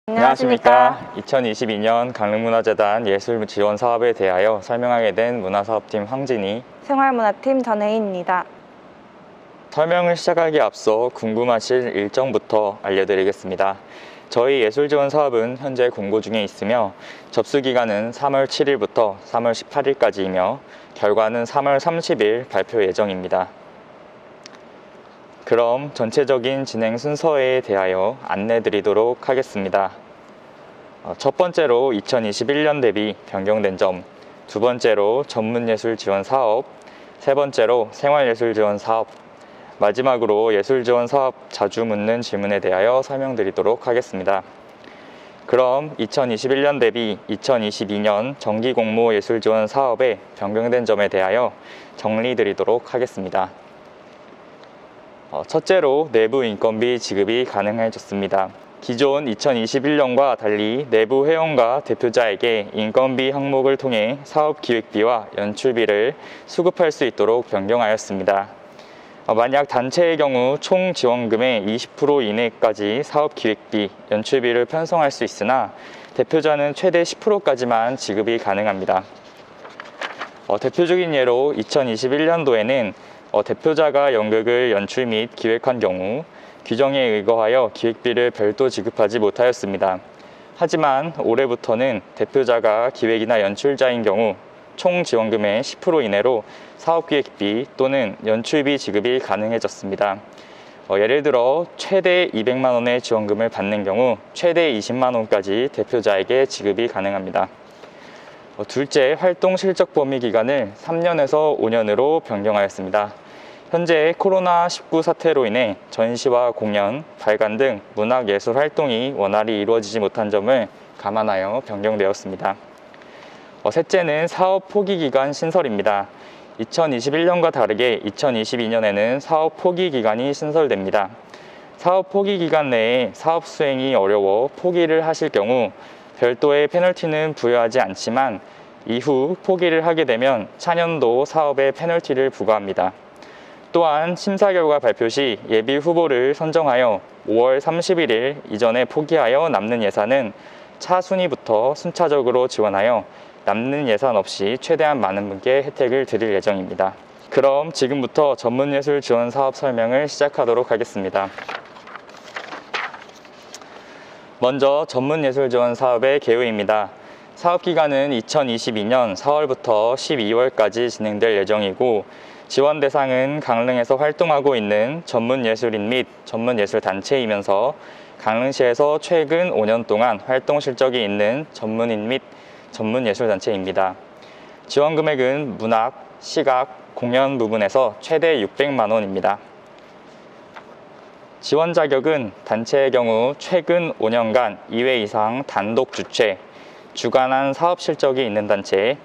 안녕하십니까. 2022년 강릉문화재단 예술지원 사업에 대하여 설명하게 된 문화사업팀 황진희, 생활문화팀 전혜인입니다. 설명을 시작하기에 앞서 궁금하실 일정부터 알려드리겠습니다. 저희 예술지원 사업은 현재 공고 중에 있으며 접수기간은 3월 7일부터 3월 18일까지이며 결과는 3월 30일 발표 예정입니다. 그럼 전체적인 진행 순서에 대하여 안내 드리도록 하겠습니다. 첫 번째로 2021년 대비 변경된 점, 두 번째로 전문예술 지원 사업, 세 번째로 생활예술 지원 사업, 마지막으로 예술 지원 사업 자주 묻는 질문에 대하여 설명드리도록 하겠습니다. 그럼 2021년 대비 2022년 정기공모 예술 지원 사업에 변경된 점에 대하여 정리드리도록 하겠습니다. 첫째로 내부 인건비 지급이 가능해졌습니다. 기존 2021년과 달리 내부 회원과 대표자에게 인건비 항목을 통해 사업 기획비와 연출비를 수급할 수 있도록 변경하였습니다. 만약 단체의 경우 총 지원금의 20% 이내까지 사업 기획비, 연출비를 편성할 수 있으나 대표자는 최대 10%까지만 지급이 가능합니다. 대표적인 예로 2021년도에는 대표자가 연극을 연출 및 기획한 경우 규정에 의거하여 기획비를 별도 지급하지 못하였습니다. 하지만 올해부터는 대표자가 기획이나 연출자인 경우 총 지원금의 10% 이내로 사업기획비 또는 연출비 지급이 가능해졌습니다. 예를 들어 최대 200만 원의 지원금을 받는 경우 최대 20만 원까지 대표자에게 지급이 가능합니다. 둘째, 활동 실적 범위 기간을 3년에서 5년으로 변경하였습니다. 현재 코로나19 사태로 인해 전시와 공연, 발간 등 문학예술 활동이 원활히 이루어지지 못한 점을 감안하여 변경되었습니다. 셋째는 사업 포기 기간 신설입니다. 2021년과 다르게 2022년에는 사업 포기 기간이 신설됩니다. 사업 포기 기간 내에 사업 수행이 어려워 포기를 하실 경우 별도의 페널티는 부여하지 않지만 이후 포기를 하게 되면 차년도 사업에 페널티를 부과합니다. 또한 심사 결과 발표 시 예비 후보를 선정하여 5월 31일 이전에 포기하여 남는 예산은 차순위부터 순차적으로 지원하여 남는 예산 없이 최대한 많은 분께 혜택을 드릴 예정입니다. 그럼 지금부터 전문예술 지원 사업 설명을 시작하도록 하겠습니다. 먼저 전문예술 지원 사업의 개요입니다. 사업 기간은 2022년 4월부터 12월까지 진행될 예정이고 지원 대상은 강릉에서 활동하고 있는 전문예술인 및 전문예술단체이면서 강릉시에서 최근 5년 동안 활동 실적이 있는 전문인 및 전문예술단체입니다. 지원 금액은 문학, 시각, 공연 부분에서 최대 600만 원입니다. 지원 자격은 단체의 경우 최근 5년간 2회 이상 단독 주최, 주관한 사업 실적이 있는 단체,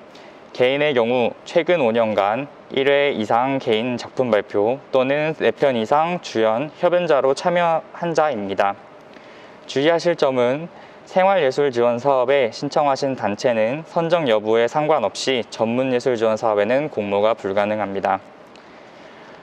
개인의 경우 최근 5년간 1회 이상 개인 작품 발표 또는 4편 이상 주연, 협연자로 참여한 자입니다. 주의하실 점은 생활예술 지원 사업에 신청하신 단체는 선정 여부에 상관없이 전문예술 지원 사업에는 공모가 불가능합니다.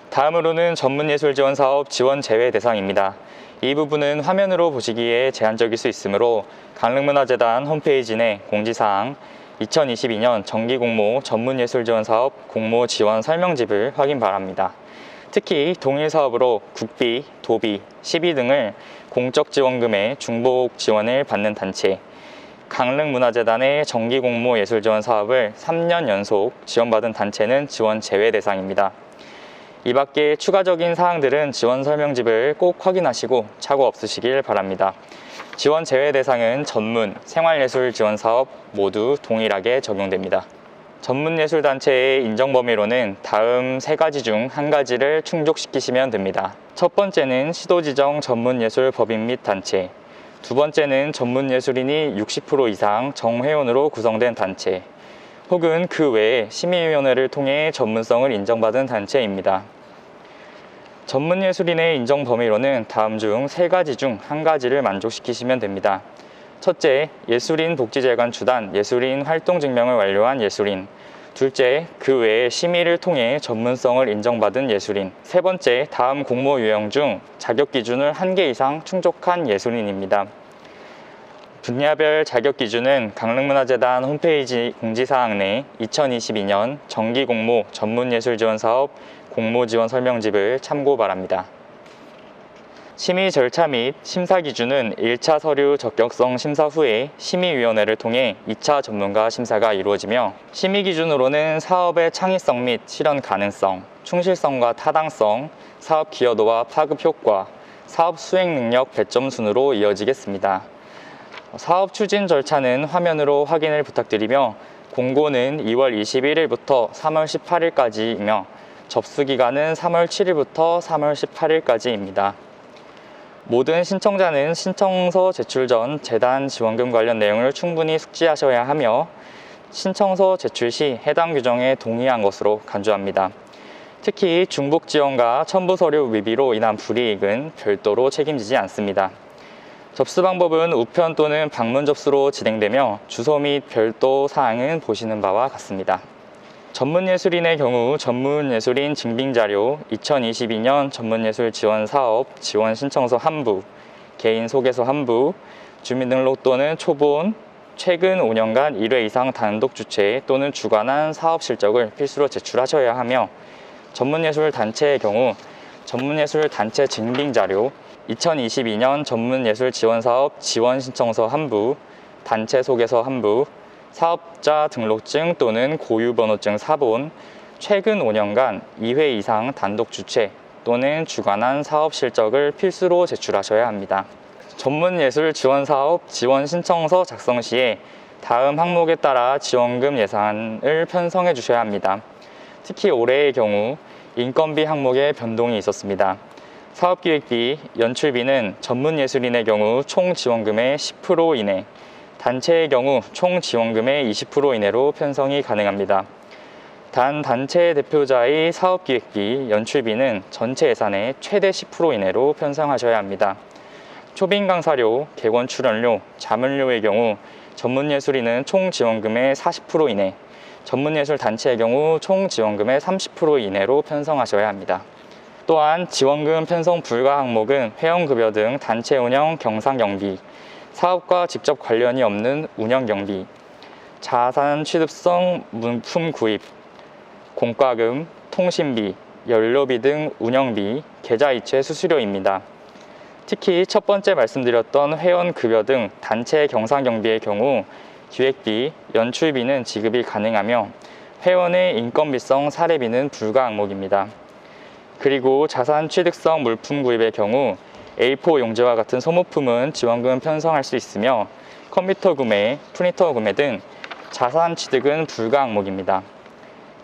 다음으로는 전문예술 지원 사업 지원 제외 대상입니다. 이 부분은 화면으로 보시기에 제한적일 수 있으므로 강릉문화재단 홈페이지 내 공지사항 2022년 정기공모 전문예술지원사업 공모 지원 설명집을 확인 바랍니다. 특히 동일 사업으로 국비, 도비, 시비 등을 공적 지원금의 중복 지원을 받는 단체, 강릉문화재단의 정기공모 예술지원 사업을 3년 연속 지원받은 단체는 지원 제외 대상입니다. 이 밖에 추가적인 사항들은 지원 설명집을 꼭 확인하시고 착오 없으시길 바랍니다. 지원 제외 대상은 전문, 생활예술 지원 사업 모두 동일하게 적용됩니다. 전문예술단체의 인정 범위로는 다음 3가지 중 1가지를 충족시키시면 됩니다. 첫 번째는 시도지정 전문예술법인 및 단체, 두 번째는 전문예술인이 60% 이상 정회원으로 구성된 단체, 혹은 그 외에 심의위원회를 통해 전문성을 인정받은 단체입니다. 전문예술인의 인정 범위로는 다음 중 3가지 중 1가지를 만족시키시면 됩니다. 첫째, 예술인 복지재관 주단 예술인 활동증명을 완료한 예술인. 둘째, 그 외에 심의를 통해 전문성을 인정받은 예술인. 세 번째, 다음 공모 유형 중 자격 기준을 1개 이상 충족한 예술인입니다. 분야별 자격 기준은 강릉문화재단 홈페이지 공지사항 내 2022년 정기공모 전문예술지원사업 공모지원 설명집을 참고 바랍니다. 심의 절차 및 심사 기준은 1차 서류 적격성 심사 후에 심의위원회를 통해 2차 전문가 심사가 이루어지며 심의 기준으로는 사업의 창의성 및 실현 가능성, 충실성과 타당성, 사업 기여도와 파급 효과, 사업 수행 능력 배점 순으로 이어지겠습니다. 사업 추진 절차는 화면으로 확인을 부탁드리며 공고는 2월 21일부터 3월 18일까지이며 접수 기간은 3월 7일부터 3월 18일까지입니다. 모든 신청자는 신청서 제출 전 재단 지원금 관련 내용을 충분히 숙지하셔야 하며 신청서 제출 시 해당 규정에 동의한 것으로 간주합니다. 특히 중복 지원과 첨부 서류 미비로 인한 불이익은 별도로 책임지지 않습니다. 접수 방법은 우편 또는 방문 접수로 진행되며 주소 및 별도 사항은 보시는 바와 같습니다. 전문예술인의 경우 전문예술인 증빙자료, 2022년 전문예술 지원사업 지원 신청서 한부, 개인 소개서 한부, 주민등록 또는 초본, 최근 5년간 1회 이상 단독 주최 또는 주관한 사업 실적을 필수로 제출하셔야 하며 전문예술 단체의 경우 전문예술 단체 증빙자료, 2022년 전문예술 지원사업 지원 신청서 한부, 단체 소개서 한부, 사업자 등록증 또는 고유번호증 4본, 최근 5년간 2회 이상 단독 주최 또는 주관한 사업 실적을 필수로 제출하셔야 합니다. 전문예술 지원사업 지원 신청서 작성 시에 다음 항목에 따라 지원금 예산을 편성해 주셔야 합니다. 특히 올해의 경우 인건비 항목에 변동이 있었습니다. 사업기획비, 연출비는 전문예술인의 경우 총 지원금의 10% 이내, 단체의 경우 총 지원금의 20% 이내로 편성이 가능합니다. 단 단체 대표자의 사업기획비, 연출비는 전체 예산의 최대 10% 이내로 편성하셔야 합니다. 초빙 강사료, 객원 출연료, 자문료의 경우 전문예술인은 총 지원금의 40% 이내, 전문예술 단체의 경우 총 지원금의 30% 이내로 편성하셔야 합니다. 또한 지원금 편성 불가 항목은 회원급여 등 단체 운영 경상경비, 사업과 직접 관련이 없는 운영경비, 자산 취득성 물품 구입, 공과금, 통신비, 연료비 등 운영비, 계좌이체 수수료입니다. 특히 첫 번째 말씀드렸던 회원급여 등 단체 경상경비의 경우 기획비, 연출비는 지급이 가능하며 회원의 인건비성 사례비는 불가 항목입니다. 그리고 자산 취득성 물품 구입의 경우 A4 용지와 같은 소모품은 지원금 편성할 수 있으며 컴퓨터 구매, 프린터 구매 등 자산 취득은 불가 항목입니다.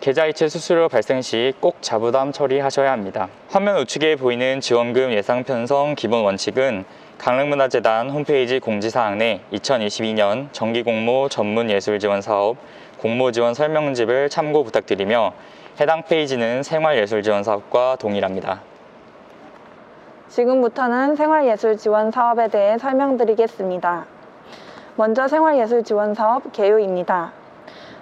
계좌이체 수수료 발생 시 꼭 자부담 처리하셔야 합니다. 화면 우측에 보이는 지원금 예상 편성 기본 원칙은 강릉문화재단 홈페이지 공지사항 내 2022년 정기공모 전문예술지원사업 공모지원 설명집을 참고 부탁드리며 해당 페이지는 생활예술지원사업과 동일합니다. 지금부터는 생활예술지원사업에 대해 설명드리겠습니다. 먼저 생활예술지원사업 개요입니다.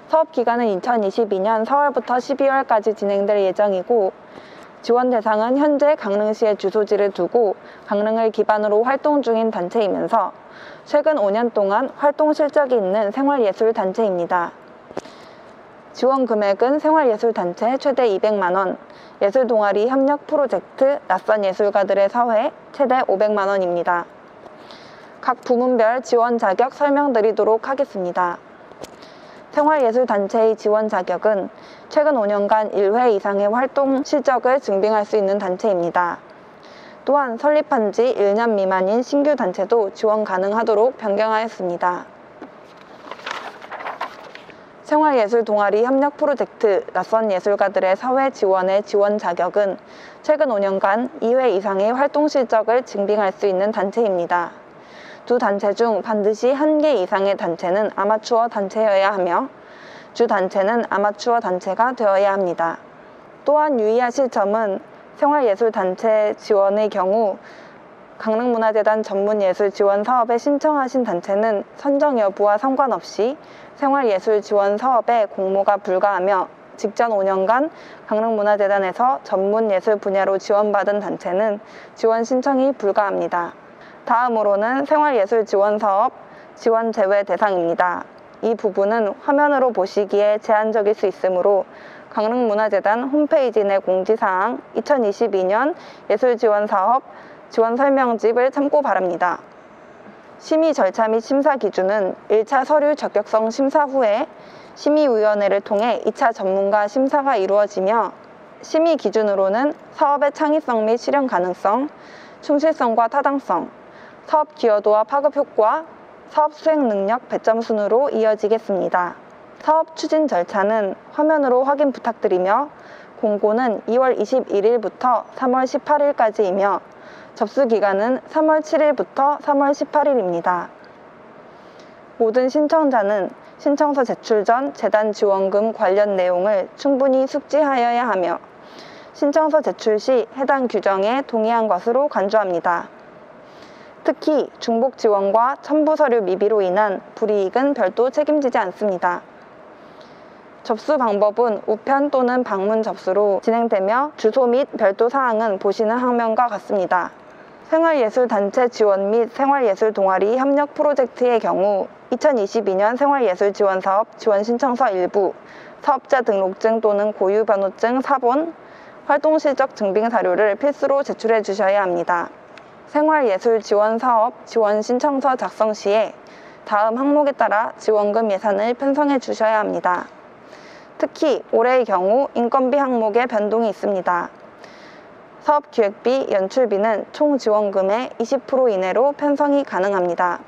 사업 기간은 2022년 4월부터 12월까지 진행될 예정이고 지원 대상은 현재 강릉시에 주소지를 두고 강릉을 기반으로 활동 중인 단체이면서 최근 5년 동안 활동 실적이 있는 생활예술단체입니다. 지원 금액은 생활예술단체 최대 200만 원, 예술동아리 협력 프로젝트 낯선 예술가들의 사회 최대 500만 원입니다. 각 부문별 지원 자격 설명드리도록 하겠습니다. 생활예술단체의 지원 자격은 최근 5년간 1회 이상의 활동 실적을 증빙할 수 있는 단체입니다. 또한 설립한 지 1년 미만인 신규 단체도 지원 가능하도록 변경하였습니다. 생활예술 동아리 협력 프로젝트 낯선 예술가들의 사회 지원의 지원 자격은 최근 5년간 2회 이상의 활동 실적을 증빙할 수 있는 단체입니다. 두 단체 중 반드시 1개 이상의 단체는 아마추어 단체여야 하며 주 단체는 아마추어 단체가 되어야 합니다. 또한 유의하실 점은 생활예술단체 지원의 경우 강릉문화재단 전문예술지원사업에 신청하신 단체는 선정 여부와 상관없이 생활예술지원사업에 공모가 불가하며 직전 5년간 강릉문화재단에서 전문예술 분야로 지원받은 단체는 지원 신청이 불가합니다. 다음으로는 생활예술지원사업 지원 제외 대상입니다. 이 부분은 화면으로 보시기에 제한적일 수 있으므로 강릉문화재단 홈페이지 내 공지사항 2022년 예술지원사업 지원 설명집을 참고 바랍니다. 심의 절차 및 심사 기준은 1차 서류 적격성 심사 후에 심의위원회를 통해 2차 전문가 심사가 이루어지며 심의 기준으로는 사업의 창의성 및 실현 가능성, 충실성과 타당성, 사업 기여도와 파급 효과, 사업 수행 능력 배점 순으로 이어지겠습니다. 사업 추진 절차는 화면으로 확인 부탁드리며 공고는 2월 21일부터 3월 18일까지이며 접수 기간은 3월 7일부터 3월 18일입니다. 모든 신청자는 신청서 제출 전 재단 지원금 관련 내용을 충분히 숙지하여야 하며 신청서 제출 시 해당 규정에 동의한 것으로 간주합니다. 특히 중복 지원과 첨부 서류 미비로 인한 불이익은 별도 책임지지 않습니다. 접수 방법은 우편 또는 방문 접수로 진행되며 주소 및 별도 사항은 보시는 화면과 같습니다. 생활예술단체 지원 및 생활예술 동아리 협력 프로젝트의 경우 2022년 생활예술지원사업 지원신청서 일부, 사업자 등록증 또는 고유번호증 사본, 활동실적 증빙 사료를 필수로 제출해 주셔야 합니다. 생활예술지원사업 지원신청서 작성 시에 다음 항목에 따라 지원금 예산을 편성해 주셔야 합니다. 특히 올해의 경우 인건비 항목에 변동이 있습니다. 사업기획비, 연출비는 총 지원금의 20% 이내로 편성이 가능합니다.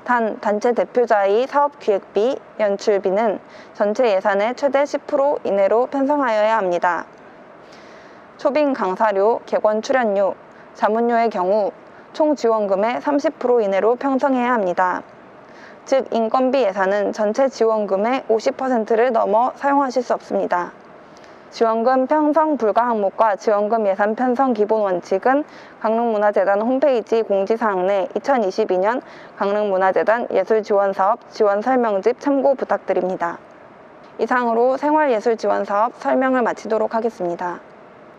단, 단체 대표자의 사업기획비, 연출비는 전체 예산의 최대 10% 이내로 편성하여야 합니다. 초빙 강사료, 객원 출연료, 자문료의 경우 총 지원금의 30% 이내로 편성해야 합니다. 즉, 인건비 예산은 전체 지원금의 50%를 넘어 사용하실 수 없습니다. 지원금 편성 불가 항목과 지원금 예산 편성 기본 원칙은 강릉문화재단 홈페이지 공지사항 내 2022년 강릉문화재단 예술지원사업 지원 설명집 참고 부탁드립니다. 이상으로 생활예술지원사업 설명을 마치도록 하겠습니다.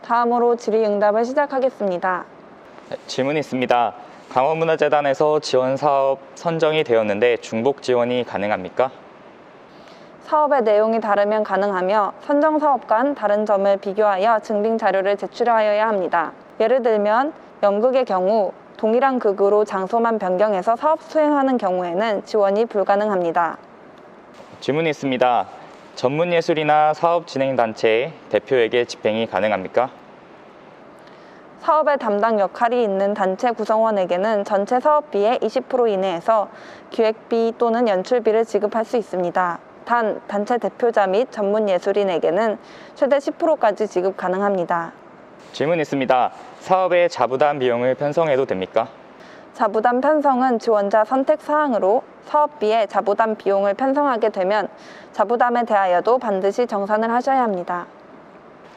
다음으로 질의응답을 시작하겠습니다. 질문이 있습니다. 강원문화재단에서 지원사업 선정이 되었는데 중복 지원이 가능합니까? 사업의 내용이 다르면 가능하며 선정 사업 간 다른 점을 비교하여 증빙 자료를 제출하여야 합니다. 예를 들면 연극의 경우 동일한 극으로 장소만 변경해서 사업 수행하는 경우에는 지원이 불가능합니다. 질문이 있습니다. 전문예술이나 사업진행단체 대표에게 집행이 가능합니까? 사업의 담당 역할이 있는 단체 구성원에게는 전체 사업비의 20% 이내에서 기획비 또는 연출비를 지급할 수 있습니다. 단, 단체 대표자 및 전문예술인에게는 최대 10%까지 지급 가능합니다. 질문 있습니다. 사업의 자부담 비용을 편성해도 됩니까? 자부담 편성은 지원자 선택 사항으로 사업비에 자부담 비용을 편성하게 되면 자부담에 대하여도 반드시 정산을 하셔야 합니다.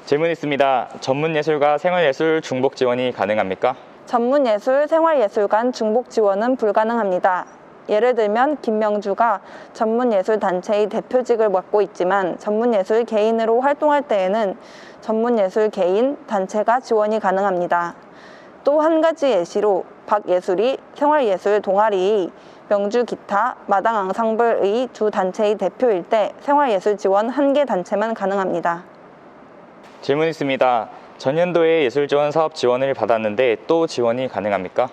질문 있습니다. 전문예술과 생활예술 중복 지원이 가능합니까? 전문예술, 생활예술 간 중복 지원은 불가능합니다. 예를 들면 김명주가 전문예술단체의 대표직을 맡고 있지만 전문예술 개인으로 활동할 때에는 전문예술 개인, 단체가 지원이 가능합니다. 또 한 가지 예시로 박예술이 생활예술 동아리의 명주 기타, 마당 앙상블의 두 단체의 대표일 때 생활예술 지원 1개 단체만 가능합니다. 질문 있습니다. 전년도에 예술지원 사업 지원을 받았는데 또 지원이 가능합니까?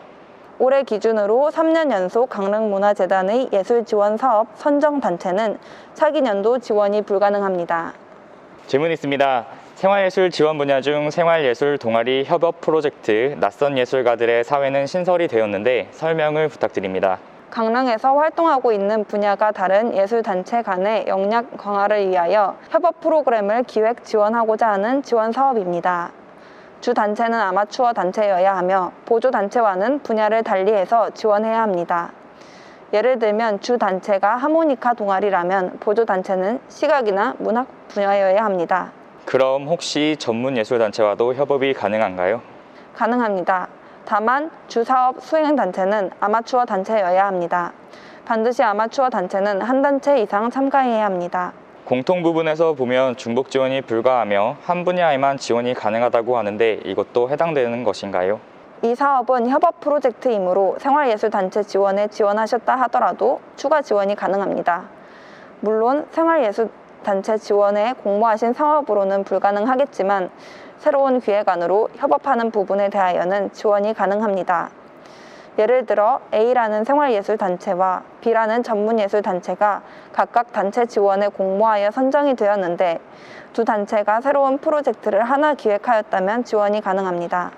올해 기준으로 3년 연속 강릉문화재단의 예술지원사업 선정단체는 차기 년도 지원이 불가능합니다. 질문 있습니다. 생활예술 지원 분야 중 생활예술 동아리 협업 프로젝트 낯선 예술가들의 사회는 신설이 되었는데 설명을 부탁드립니다. 강릉에서 활동하고 있는 분야가 다른 예술단체 간의 역량 강화를 위하여 협업 프로그램을 기획 지원하고자 하는 지원 사업입니다. 주 단체는 아마추어 단체여야 하며 보조 단체와는 분야를 달리해서 지원해야 합니다. 예를 들면 주 단체가 하모니카 동아리라면 보조 단체는 시각이나 문학 분야여야 합니다. 그럼 혹시 전문예술단체와도 협업이 가능한가요? 가능합니다. 다만 주 사업 수행 단체는 아마추어 단체여야 합니다. 반드시 아마추어 단체는 한 단체 이상 참가해야 합니다. 공통 부분에서 보면 중복 지원이 불가하며 한 분야에만 지원이 가능하다고 하는데 이것도 해당되는 것인가요? 이 사업은 협업 프로젝트이므로 생활예술단체 지원에 지원하셨다 하더라도 추가 지원이 가능합니다. 물론 생활예술단체 지원에 공모하신 사업으로는 불가능하겠지만 새로운 기획안으로 협업하는 부분에 대하여는 지원이 가능합니다. 예를 들어 A라는 생활예술단체와 B라는 전문예술단체가 각각 단체 지원에 공모하여 선정이 되었는데 두 단체가 새로운 프로젝트를 하나 기획하였다면 지원이 가능합니다.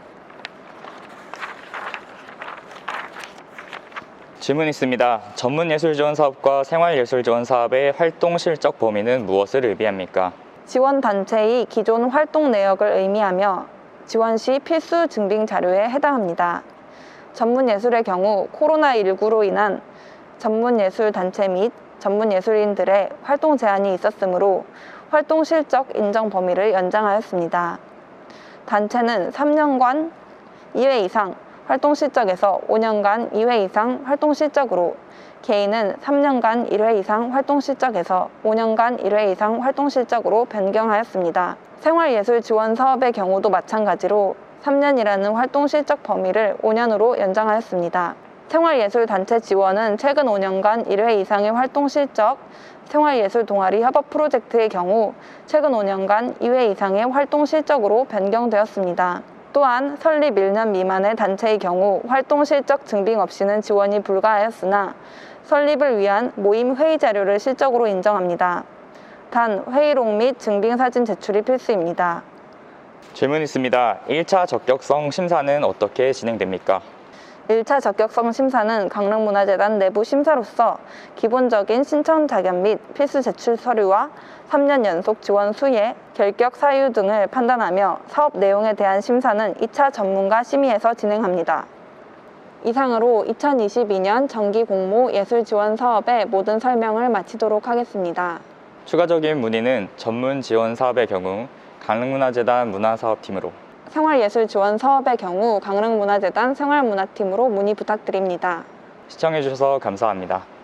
질문 있습니다. 전문예술지원사업과 생활예술지원사업의 활동 실적 범위는 무엇을 의미합니까? 지원 단체의 기존 활동 내역을 의미하며 지원 시 필수 증빙 자료에 해당합니다. 전문예술의 경우 코로나19로 인한 전문예술단체 및 전문예술인들의 활동 제한이 있었으므로 활동 실적 인정 범위를 연장하였습니다. 단체는 3년간 2회 이상 활동 실적에서 5년간 2회 이상 활동 실적으로, 개인은 3년간 1회 이상 활동 실적에서 5년간 1회 이상 활동 실적으로 변경하였습니다. 생활예술 지원 사업의 경우도 마찬가지로 3년이라는 활동 실적 범위를 5년으로 연장하였습니다. 생활예술 단체 지원은 최근 5년간 1회 이상의 활동 실적, 생활예술 동아리 협업 프로젝트의 경우 최근 5년간 2회 이상의 활동 실적으로 변경되었습니다. 또한 설립 1년 미만의 단체의 경우 활동 실적 증빙 없이는 지원이 불가하였으나 설립을 위한 모임 회의 자료를 실적으로 인정합니다. 단 회의록 및 증빙 사진 제출이 필수입니다. 질문 있습니다. 1차 적격성 심사는 어떻게 진행됩니까? 1차 적격성 심사는 강릉문화재단 내부 심사로서 기본적인 신청 자격 및 필수 제출 서류와 3년 연속 지원 수혜, 결격 사유 등을 판단하며 사업 내용에 대한 심사는 2차 전문가 심의에서 진행합니다. 이상으로 2022년 정기 공모 예술 지원 사업의 모든 설명을 마치도록 하겠습니다. 추가적인 문의는 전문 지원 사업의 경우 강릉문화재단 문화사업팀으로, 생활예술 지원 사업의 경우 강릉문화재단 생활문화팀으로 문의 부탁드립니다. 시청해주셔서 감사합니다.